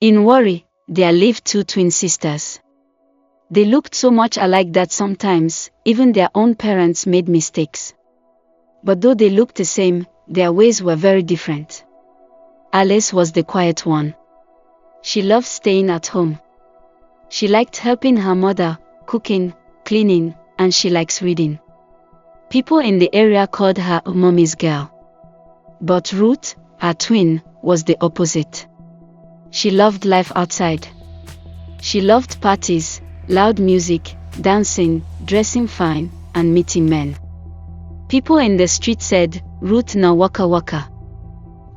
In Warri, there lived two twin sisters. They looked so much alike that sometimes, even their own parents made mistakes. But though they looked the same, their ways were very different. Alice was the quiet one. She loved staying at home. She liked helping her mother, cooking, cleaning, and she likes reading. People in the area called her a mommy's girl. But Ruth, her twin, was the opposite. She loved life outside. She loved parties, loud music, dancing, dressing fine, and meeting men. People in the street said, "Ruth na waka waka."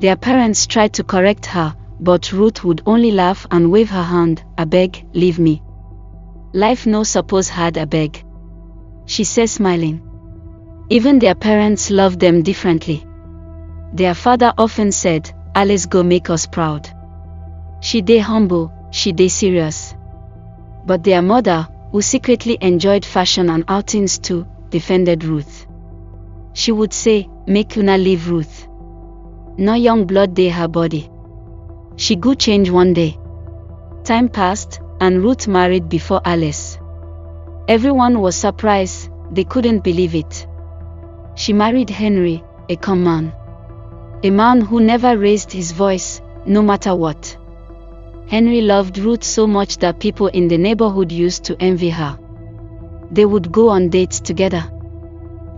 Their parents tried to correct her, but Ruth would only laugh and wave her hand, "Abeg, leave me. Life no suppose hard abeg," she says smiling. Even their parents loved them differently. Their father often said, "Alice go make us proud. She dey humble, she dey serious." But their mother, who secretly enjoyed fashion and outings too, defended Ruth. She would say, "Make una leave Ruth. No young blood dey her body. She go change one day." Time passed, and Ruth married before Alice. Everyone was surprised, they couldn't believe it. She married Henry, a calm man. A man who never raised his voice, no matter what. Henry loved Ruth so much that people in the neighborhood used to envy her. They would go on dates together.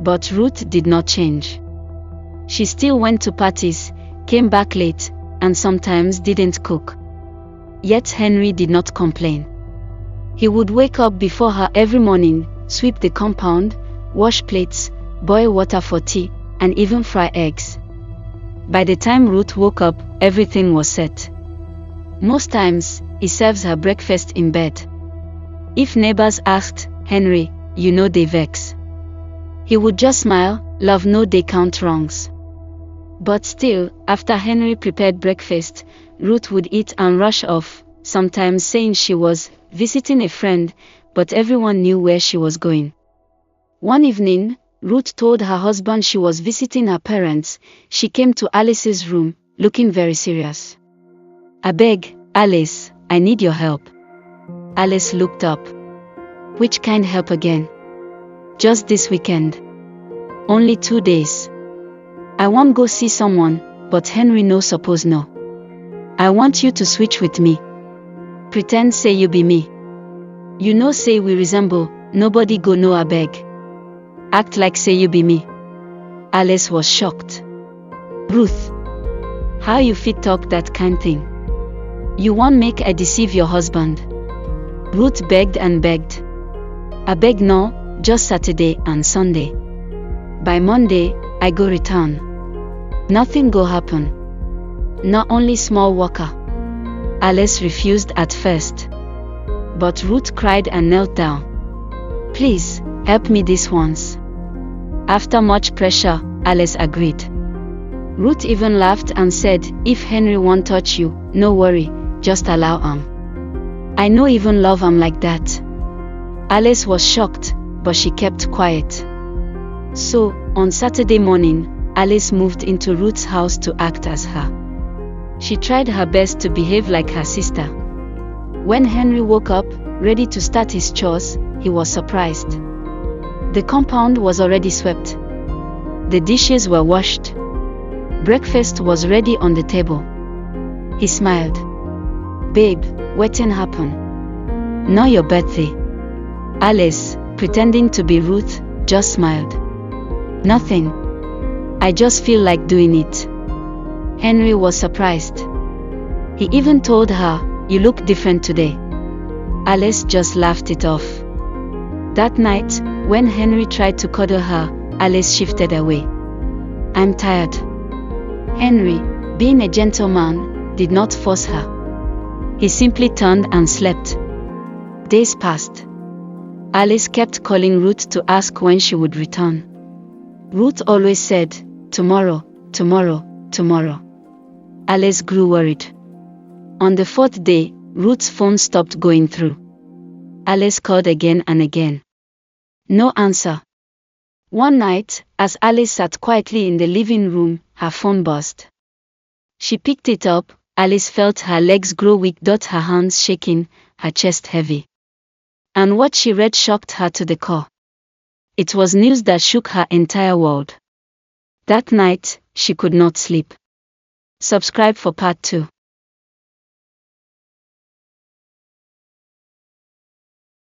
But Ruth did not change. She still went to parties, came back late, and sometimes didn't cook. Yet Henry did not complain. He would wake up before her every morning, sweep the compound, wash plates, boil water for tea, and even fry eggs. By the time Ruth woke up, everything was set. Most times, he serves her breakfast in bed. If neighbors asked, "Henry, you know they vex," he would just smile, "Love no they count wrongs." But still, after Henry prepared breakfast, Ruth would eat and rush off, sometimes saying she was visiting a friend, but everyone knew where she was going. One evening, Ruth told her husband she was visiting her parents. She came to Alice's room, looking very serious. "Abeg, Alice, I need your help." Alice looked up. "Which kind help again?" "Just this weekend. Only 2 days. I want go see someone, but Henry no suppose no. I want you to switch with me. Pretend say you be me. You know say we resemble, nobody go know abeg. Act like say you be me." Alice was shocked. "Ruth, how you fit talk that kind thing? You want make I deceive your husband?" Ruth begged and begged. "Abeg no, just Saturday and Sunday. By Monday, I go return. Nothing go happen. Not only small walker." Alice refused at first. But Ruth cried and knelt down. "Please, help me this once." After much pressure, Alice agreed. Ruth even laughed and said, "If Henry won't touch you, no worry, just allow him. I no even love him like that." Alice was shocked, but she kept quiet. So, on Saturday morning, Alice moved into Ruth's house to act as her. She tried her best to behave like her sister. When Henry woke up, ready to start his chores, he was surprised. The compound was already swept. The dishes were washed. Breakfast was ready on the table. He smiled. "Babe, wetin happen? No your birthday." Alice, pretending to be Ruth, just smiled. "Nothing. I just feel like doing it." Henry was surprised. He even told her, "You look different today." Alice just laughed it off. That night, when Henry tried to cuddle her, Alice shifted away. "I'm tired." Henry, being a gentleman, did not force her. He simply turned and slept. Days passed. Alice kept calling Ruth to ask when she would return. Ruth always said, "Tomorrow, tomorrow, tomorrow." Alice grew worried. On the 4th day, Ruth's phone stopped going through. Alice called again and again. No answer. One night, as Alice sat quietly in the living room, her phone buzzed. She picked it up, Alice felt her legs grow weak, her hands shaking, her chest heavy. And what she read shocked her to the core. It was news that shook her entire world. That night, she could not sleep. Subscribe for part 2.